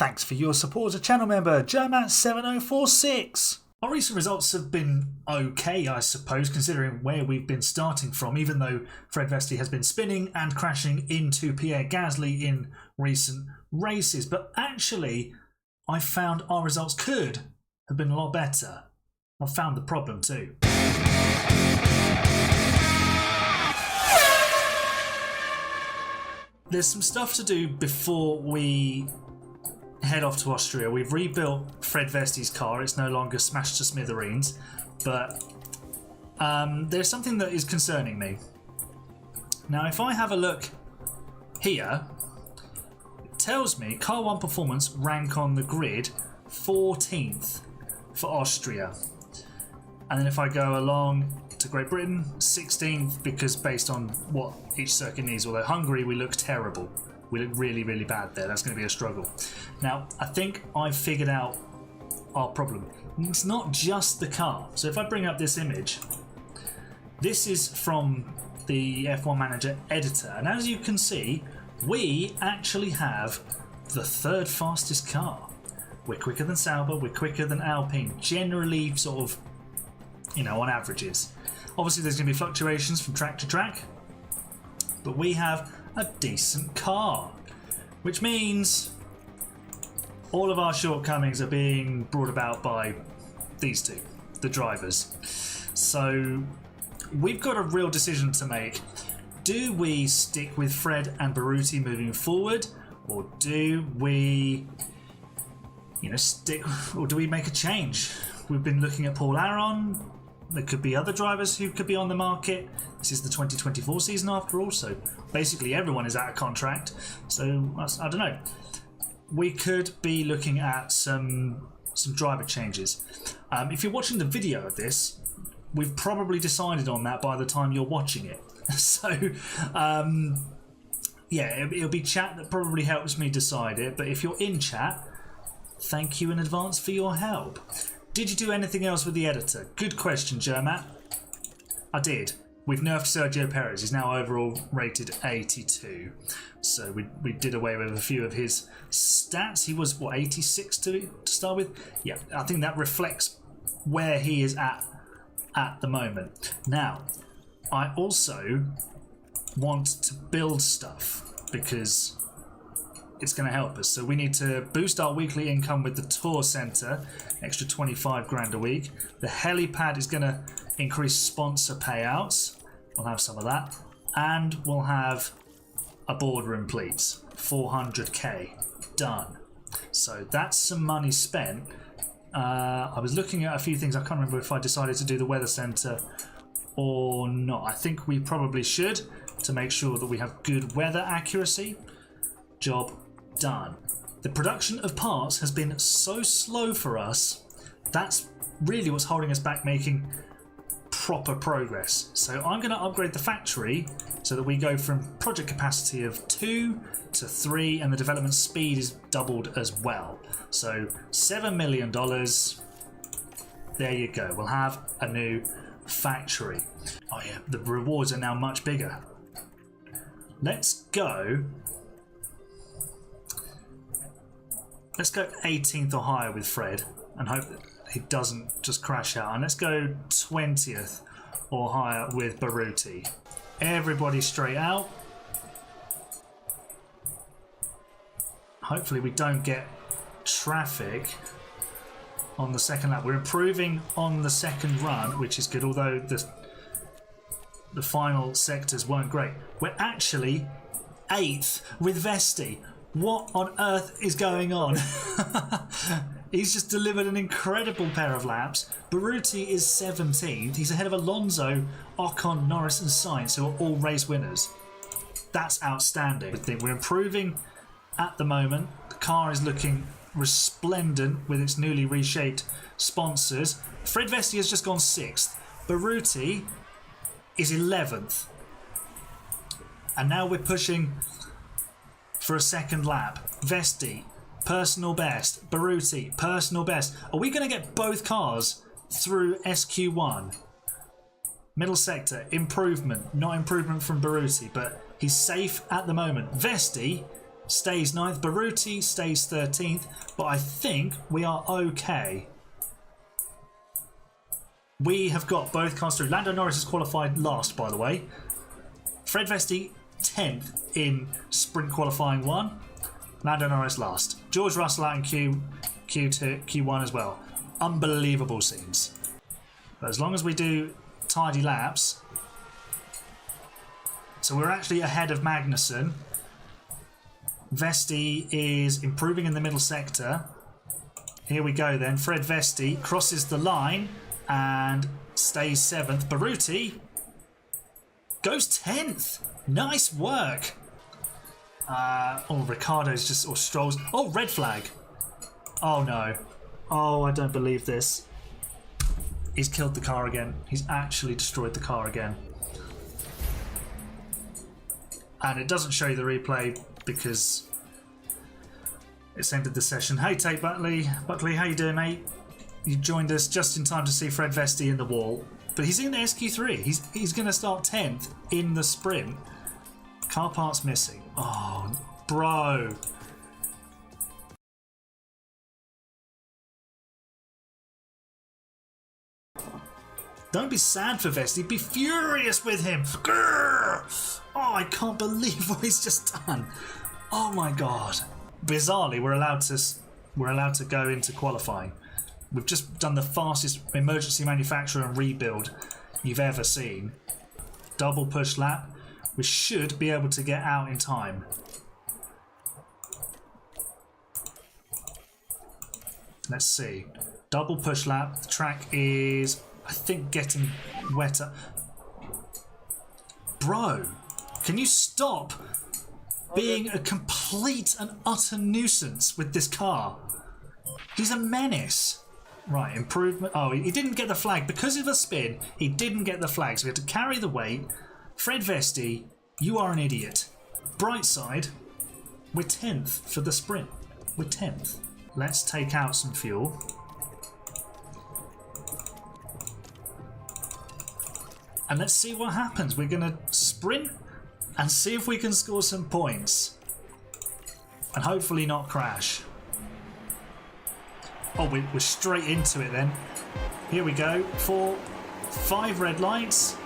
Thanks for your support as a channel member, Germat7046. Our recent results have been okay, I suppose, considering where we've been starting from, even though Fred Vesti has been spinning and crashing into Pierre Gasly in recent races. But actually, I found our results could have been a lot better. I've found the problem too. There's some stuff to do before we head off to Austria. We've rebuilt Fred Vesti's car. It's no longer smashed to smithereens, but there's something that is concerning me. Now, if I have a look here, it tells me Car 1 Performance rank on the grid 14th for Austria. And then if I go along to Great Britain, 16th, because based on what each circuit needs, although Hungary, we look terrible. We look really, really bad there. That's going to be a struggle. Now, I think I've figured out our problem. It's not just the car. So if I bring up this image, this is from the F1 Manager editor. And as you can see, we actually have the third fastest car. We're quicker than Sauber, we're quicker than Alpine, generally sort of, you know, on averages. Obviously there's going to be fluctuations from track to track, but we have a decent car, which means all of our shortcomings are being brought about by these two, the drivers. So we've got a real decision to make. Do we stick with Fred and Baruti moving forward, or do we, you know, or do we make a change? We've been looking at Paul Aron. There could be other drivers who could be on the market. This is the 2024 season after all, so basically everyone is out of contract. So I don't know. We could be looking at some driver changes. If you're watching the video of this, we've probably decided on that by the time you're watching it. So yeah, it'll be chat that probably helps me decide it. But if you're in chat, thank you in advance for your help. Did you do anything else with the editor? Good question, Germat. I did. We've nerfed Sergio Perez. He's now overall rated 82. So we did away with a few of his stats. He was, what, 86 to start with? Yeah, I think that reflects where he is at the moment. Now, I also want to build stuff because it's going to help us. So we need to boost our weekly income with the tour centre, extra 25 grand a week. The helipad is going to increase sponsor payouts. We'll have some of that. And we'll have a boardroom, please. 400k. Done. So that's some money spent. I was looking at a few things. I can't remember if I decided to do the weather centre or not. I think we probably should, to make sure that we have good weather accuracy. Job done. The production of parts has been so slow for us. That's really what's holding us back making proper progress. So I'm going to upgrade the factory so that we go from project capacity of 2 to 3, and the development speed is doubled as well. So $7 million. There you go. We'll have a new factory. Oh yeah, the rewards are now much bigger. Let's go 18th or higher with Fred and hope that he doesn't just crash out. And let's go 20th or higher with Baruti. Everybody straight out. Hopefully we don't get traffic on the second lap. We're improving on the second run, which is good, although the final sectors weren't great. We're actually 8th with Vesti. What on earth is going on? He's just delivered an incredible pair of laps. Baruti is 17th. He's ahead of Alonso, Ocon, Norris and Sainz, who are all race winners. That's outstanding. We're improving at the moment. The car is looking resplendent with its newly reshaped sponsors. Fred Vesti has just gone 6th. Baruti is 11th. And now we're pushing for a second lap. Vesti, personal best. Baruti, personal best. Are we going to get both cars through SQ1? Middle sector, improvement. Not improvement from Baruti, but he's safe at the moment. Vesti stays 9th. Baruti stays 13th. But I think we are okay. We have got both cars through. Lando Norris is qualified last, by the way. Fred Vesti 10th in sprint qualifying 1. Lando Norris last. George Russell out in Q2, Q1 as well. Unbelievable scenes. But as long as we do tidy laps. So we're actually ahead of Magnussen. Vesti is improving in the middle sector. Here we go then. Fred Vesti crosses the line and stays 7th. Baruti goes 10th. Nice work. Oh, Ricciardo's just, or Stroll's. Oh, red flag. Oh no. Oh, I don't believe this. He's killed the car again. He's actually destroyed the car again. And it doesn't show you the replay because it's ended the session. Hey, Tate Buckley. Buckley, how you doing, mate? You joined us just in time to see Fred Vesti in the wall. But he's in SQ3. He's going to start 10th in the sprint. Car parts missing. Oh, bro. Don't be sad for Vesti. Be furious with him. Grrr! Oh, I can't believe what he's just done. Oh my god. Bizarrely, we're allowed to go into qualifying. We've just done the fastest emergency manufacturer and rebuild you've ever seen. Double push lap. We should be able to get out in time. Let's see. Double push lap. The track is, I think, getting wetter. Bro, can you stop being a complete and utter nuisance with this car? He's a menace. Right, improvement. Oh, he didn't get the flag. Because of a spin, he didn't get the flag. So we had to carry the weight. Fred Vesti, you are an idiot. Bright side, we're 10th for the sprint. We're 10th. Let's take out some fuel. And let's see what happens. We're going to sprint and see if we can score some points. And hopefully not crash. Oh, we're straight into it then. Here we go. 4, 5 red lights.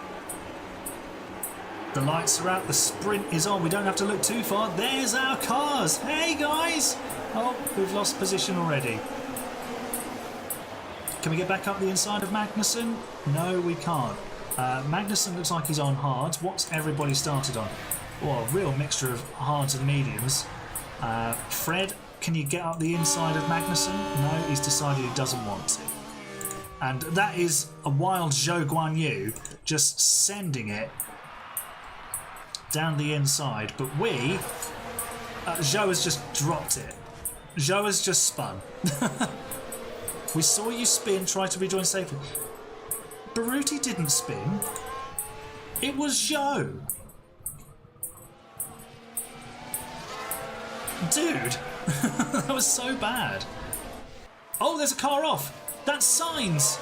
The lights are out. The sprint is on. We don't have to look too far. There's our cars. Hey, guys. Oh, we've lost position already. Can we get back up the inside of Magnussen? No, we can't. Magnussen looks like he's on hards. What's everybody started on? Oh, a real mixture of hards and mediums. Fred, can you get up the inside of Magnussen? No, he's decided he doesn't want to. And that is a wild Zhou Guanyu just sending it down the inside. But Zhou has just dropped it. Zhou has just spun. We saw you spin, try to rejoin safely. Baruti didn't spin. It was Zhou. Dude, that was so bad. Oh, there's a car off. That's Sainz.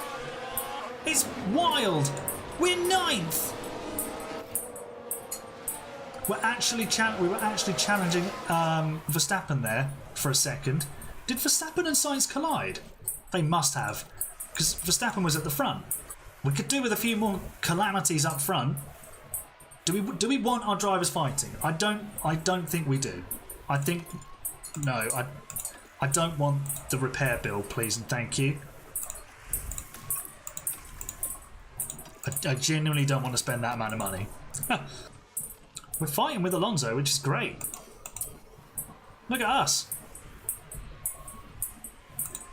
It's wild. We're 9th. We were actually challenging Verstappen there for a second. Did Verstappen and Sainz collide? They must have, because Verstappen was at the front. We could do with a few more calamities up front. Do we want our drivers fighting? I don't think we do. I think no. I don't want the repair bill, please and thank you. I genuinely don't want to spend that amount of money. We're fighting with Alonso, which is great. Look at us.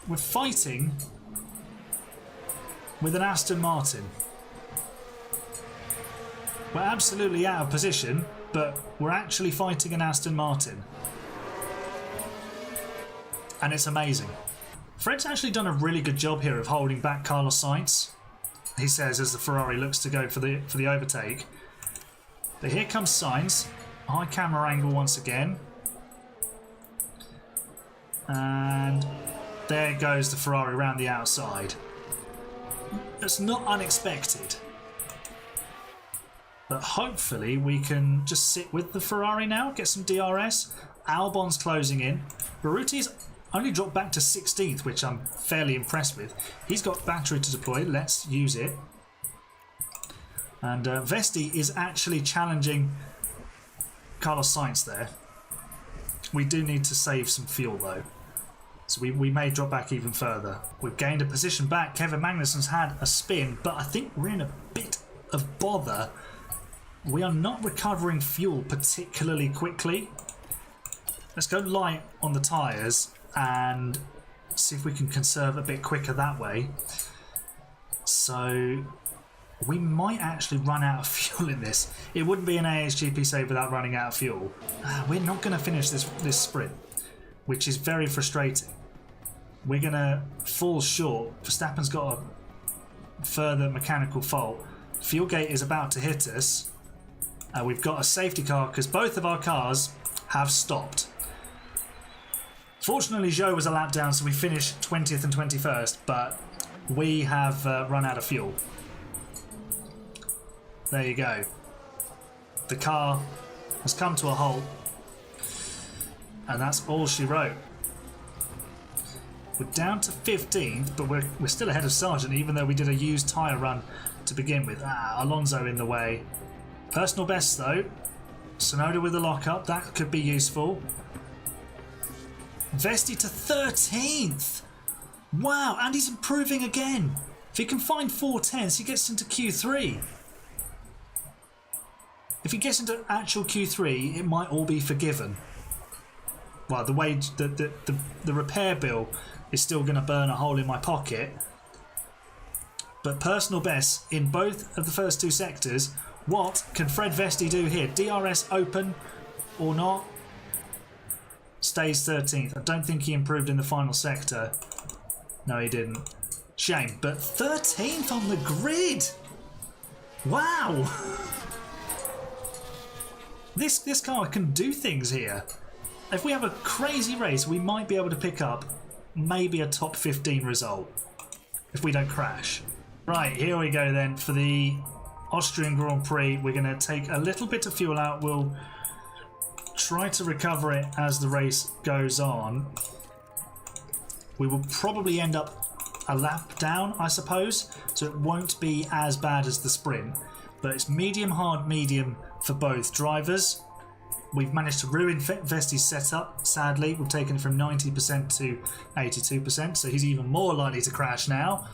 We're fighting with an Aston Martin. We're absolutely out of position, but we're actually fighting an Aston Martin. And it's amazing. Fred's actually done a really good job here of holding back Carlos Sainz, he says, as the Ferrari looks to go for the overtake. But here comes Sainz. High camera angle once again. And there goes the Ferrari around the outside. It's not unexpected. But hopefully we can just sit with the Ferrari now, get some DRS. Albon's closing in. Baruti's only dropped back to 16th, which I'm fairly impressed with. He's got battery to deploy. Let's use it. And Vesti is actually challenging Carlos Sainz there. We do need to save some fuel though. So we may drop back even further. We've gained a position back. Kevin Magnussen's had a spin, but I think we're in a bit of bother. We are not recovering fuel particularly quickly. Let's go light on the tyres and see if we can conserve a bit quicker that way. So we might actually run out of fuel in this. It wouldn't be an Ahgp save without running out of fuel. We're not going to finish this sprint, which is very frustrating. We're going to fall short. Verstappen's got a further mechanical fault. Fuel gate is about to hit us. We've got a safety car because both of our cars have stopped. Fortunately, Zhou was a lap down, so we finished 20th and 21st, but we have run out of fuel. There you go. The car has come to a halt, and that's all she wrote. We're down to 15th, but we're still ahead of Sargent, even though we did a used tyre run to begin with. Alonso in the way. Personal best though. Tsunoda with the lockup, that could be useful. Vesti to 13th. Wow, and he's improving again. If he can find 410s, he gets into Q3. If he gets into actual Q3, it might all be forgiven. Well, the wage, the repair bill is still going to burn a hole in my pocket. But personal best in both of the first two sectors. What can Fred Vesti do here? DRS open or not? Stays 13th. I don't think he improved in the final sector. No, he didn't. Shame. But 13th on the grid. Wow. This car can do things here. If we have a crazy race, we might be able to pick up maybe a top 15 result if we don't crash. Right, here we go then for the Austrian Grand Prix. We're going to take a little bit of fuel out. We'll try to recover it as the race goes on. We will probably end up a lap down, I suppose, so it won't be as bad as the sprint. But it's medium, hard, medium for both drivers. We've managed to ruin Vesti's setup, sadly. We've taken it from 90% to 82%, so he's even more likely to crash now.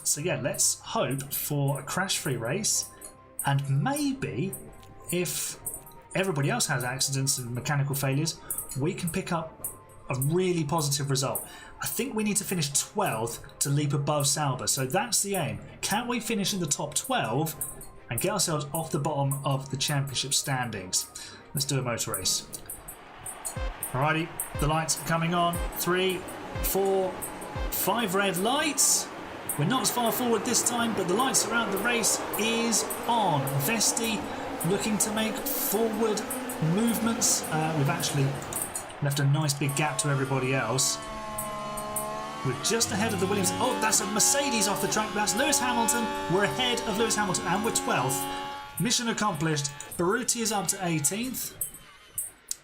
So yeah, let's hope for a crash-free race, and maybe if everybody else has accidents and mechanical failures, we can pick up a really positive result. I think we need to finish 12th to leap above Sauber, so that's the aim. Can we finish in the top 12 and get ourselves off the bottom of the championship standings? Let's do a motor race. Alrighty, the lights are coming on. 3, 4, 5 red lights. We're not as far forward this time, but the lights around the race is on. Vesti looking to make forward movements. We've actually left a nice big gap to everybody else. We're just ahead of the Williams. Oh, that's a Mercedes off the track. That's Lewis Hamilton. We're ahead of Lewis Hamilton, and we're 12th. Mission accomplished. Baruti is up to 18th.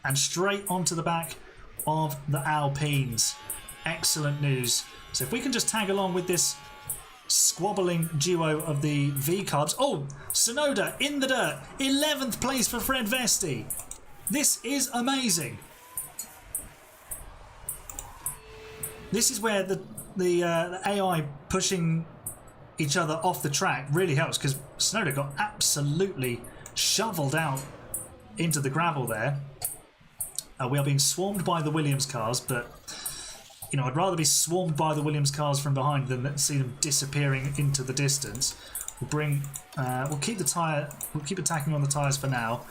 And straight onto the back of the Alpines. Excellent news. So if we can just tag along with this squabbling duo of the V-Cubs. Oh, Tsunoda in the dirt. 11th place for Fred Vesti. This is amazing. This is where the AI pushing each other off the track really helps, because Tsunoda got absolutely shoveled out into the gravel there. We are being swarmed by the Williams cars, but you know, I'd rather be swarmed by the Williams cars from behind than see them disappearing into the distance. We'll keep attacking on the tyres for now.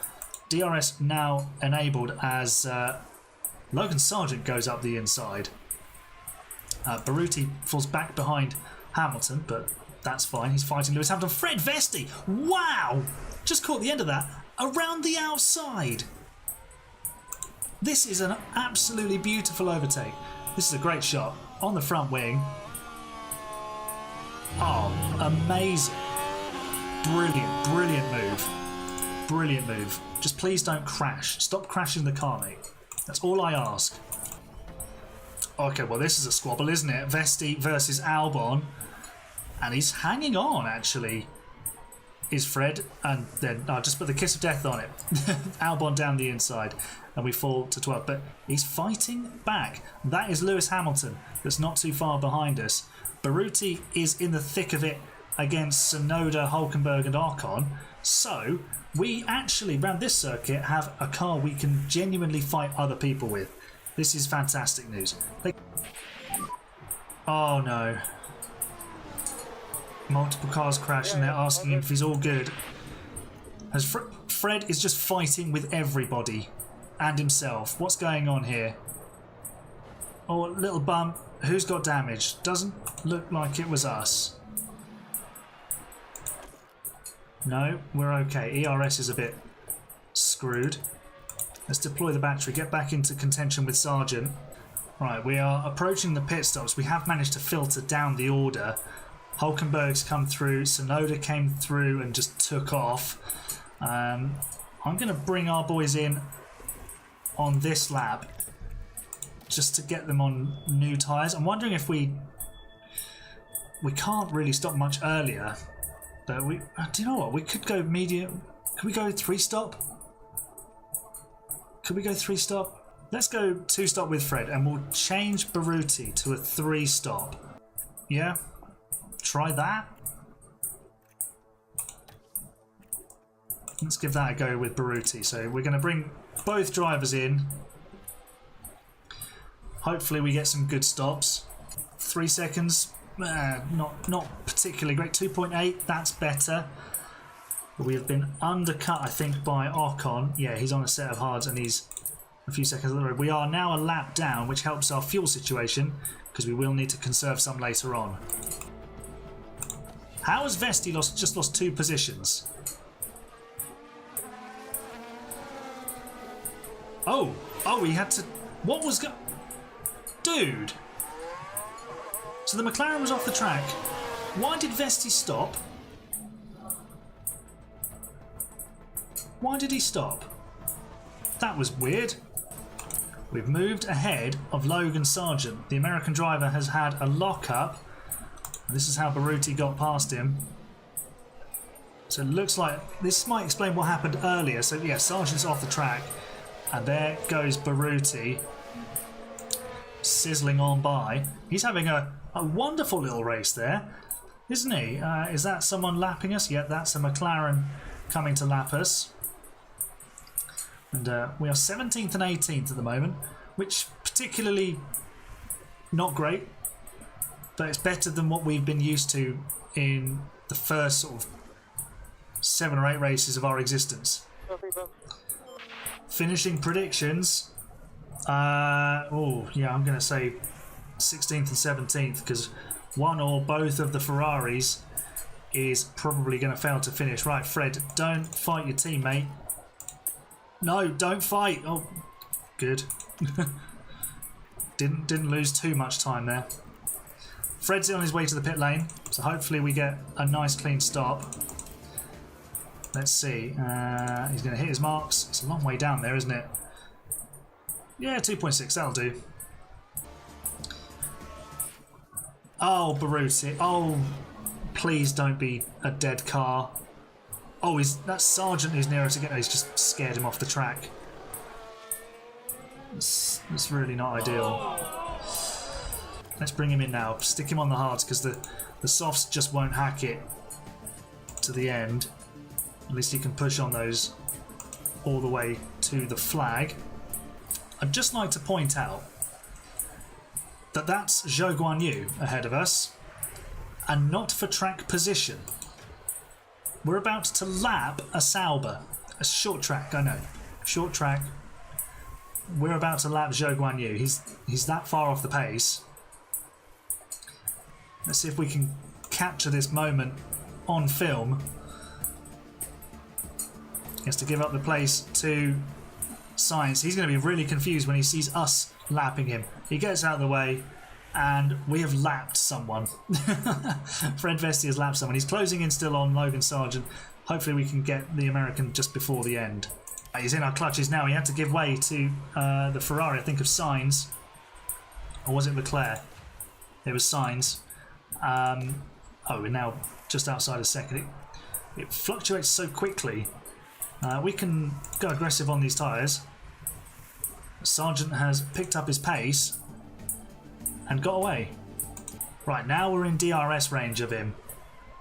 DRS now enabled as Logan Sargent goes up the inside. Baruti falls back behind Hamilton, but that's fine. He's fighting Lewis Hamilton. Fred Vesti, wow! Just caught the end of that around the outside. This is an absolutely beautiful overtake. This is a great shot on the front wing. Oh, amazing. Brilliant, brilliant move. brilliant move. Just please don't crash. Stop crashing the car, mate. That's all I ask. Okay, well, this is a squabble, isn't it? Vesti versus Albon. And he's hanging on, actually, is Fred. And then I'll just put the kiss of death on it. Albon down the inside. And we fall to 12. But he's fighting back. That is Lewis Hamilton. That's not too far behind us. Baruti is in the thick of it against Tsunoda, Hülkenberg and Ocon. So we actually, around this circuit, have a car we can genuinely fight other people with. This is fantastic news. Oh no. Multiple cars crash and they're asking him if he's all good. As Fred is just fighting with everybody and himself. What's going on here? Oh, a little bump. Who's got damage? Doesn't look like it was us. No, we're okay. ERS is a bit screwed. Let's deploy the battery, get back into contention with Sargent. Right, we are approaching the pit stops. We have managed to filter down the order. Hülkenberg's come through, Tsunoda came through and just took off. I'm going to bring our boys in on this lap just to get them on new tyres. I'm wondering if we can't really stop much earlier. But do you know what? We could go medium. Could we go 3-stop? Could we go 3-stop? Let's go 2-stop with Fred and we'll change Baruti to a 3-stop. Yeah? Try that. Let's give that a go with Baruti. So we're going to bring both drivers in. Hopefully we get some good stops. 3 seconds. Not particularly great. 2.8, that's better. We have been undercut, I think, by Ocon. Yeah, he's on a set of hards and he's a few seconds on the road. We are now a lap down, which helps our fuel situation because we will need to conserve some later on. How has Vesti just lost 2 positions? Oh, he had to... What was going... Dude! So the McLaren was off the track. Why did Vesti stop? Why did he stop? That was weird. We've moved ahead of Logan Sargent. The American driver has had a lock-up. This is how Baruti got past him. So it looks like this might explain what happened earlier. So yeah, Sargent's off the track. And there goes Baruti, sizzling on by. He's having a wonderful little race there, isn't he? Is that someone lapping us? Yeah, that's a McLaren coming to lap us. And we are 17th and 18th at the moment, which particularly not great, but it's better than what we've been used to in the first sort of 7 or 8 races of our existence. Finishing predictions. Oh, yeah, I'm going to say 16th and 17th because one or both of the Ferraris is probably going to fail to finish. Right, Fred, don't fight your teammate. No, don't fight. Oh, good. Didn't lose too much time there. Fred's on his way to the pit lane, so hopefully we get a nice clean stop. Let's see. He's going to hit his marks. It's a long way down there, isn't it? Yeah, 2.6. That'll do. Oh, Baruti. Oh, please don't be a dead car. Oh, that's Sargent who's nearer to get. He's just scared him off the track. It's really not ideal. Let's bring him in now. Stick him on the hards because the softs just won't hack it to the end. At least he can push on those all the way to the flag. I'd just like to point out that that's Zhou Guanyu ahead of us and not for track position. We're about to lap a Sauber. A short track, I know. Short track. We're about to lap Zhou Guanyu. He's that far off the pace. Let's see if we can capture this moment on film. He has to give up the place to Sainz. He's going to be really confused when he sees us lapping him. He gets out of the way and we have lapped someone. Fred Vesti has lapped someone. He's closing in still on Logan Sargent. hopefully we can get the American just before the end. He's in our clutches now. He had to give way to the Ferrari, I think of Sainz. Or was it Leclerc? It was Sainz. Oh, we're now just outside a second. It fluctuates so quickly. We can go aggressive on these tyres. Sargent has picked up his pace and got away. Right, now we're in DRS range of him.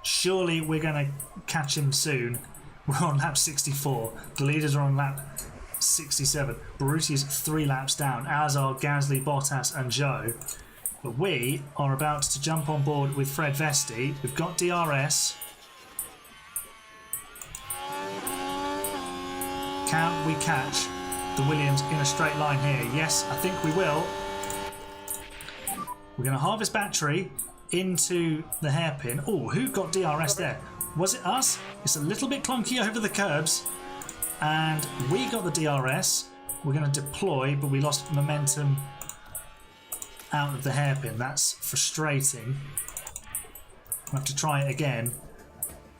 Surely we're going to catch him soon. We're on lap 64. The leaders are on lap 67. Baruti is 3 laps down, as are Gasly, Bottas and Zhou. But we are about to jump on board with Fred Vesti. We've got DRS. Can we catch the Williams in a straight line here? Yes, I think we will. We're going to harvest battery into the hairpin. Oh, who got DRS there? Was it us? It's a little bit clunky over the curbs. And we got the DRS. We're going to deploy, but we lost momentum out of the hairpin. That's frustrating. We'll have to try it again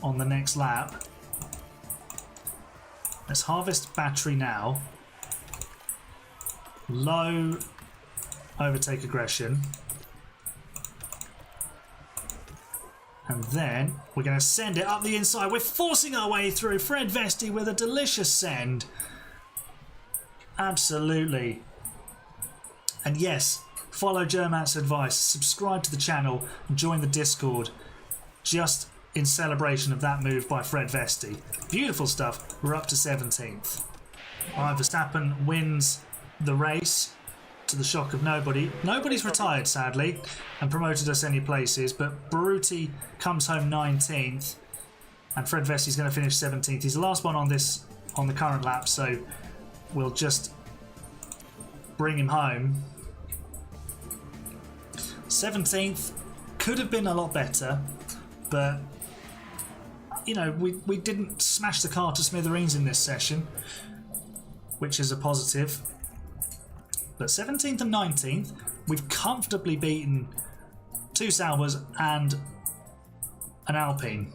on the next lap. Let's harvest battery now. Low overtake aggression. And then we're going to send it up the inside. We're forcing our way through. Fred Vesti with a delicious send. Absolutely. And yes, follow Germat's advice. Subscribe to the channel and join the Discord. Just in celebration of that move by Fred Vesti. Beautiful stuff. We're up to 17th. Verstappen wins the race to the shock of nobody. Nobody's retired, sadly, and promoted us any places, but Baruti comes home 19th, and Fred Vesti's going to finish 17th. He's the last one on the current lap, so we'll just bring him home. 17th could have been a lot better, but you know, we didn't smash the car to smithereens in this session, which is a positive. But 17th and 19th, we've comfortably beaten 2 Saubers and an Alpine.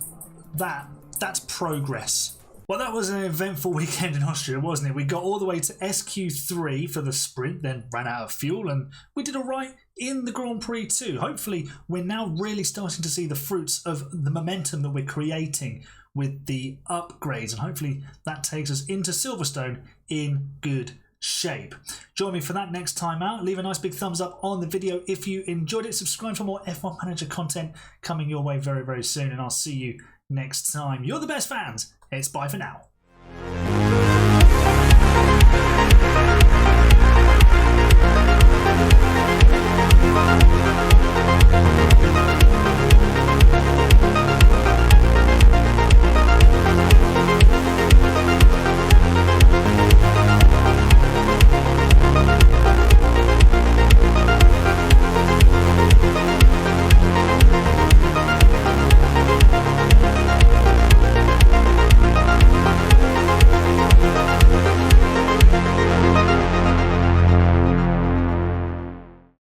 That's progress. Well, that was an eventful weekend in Austria, wasn't it? We got all the way to SQ3 for the sprint, then ran out of fuel, and we did all right in the Grand Prix too. Hopefully, we're now really starting to see the fruits of the momentum that we're creating with the upgrades, and hopefully that takes us into Silverstone in good shape. Join me for that next time out. Leave a nice big thumbs up on the video if you enjoyed it. Subscribe for more F1 Manager content coming your way very, very soon, and I'll see you next time. You're the best fans. It's bye for now.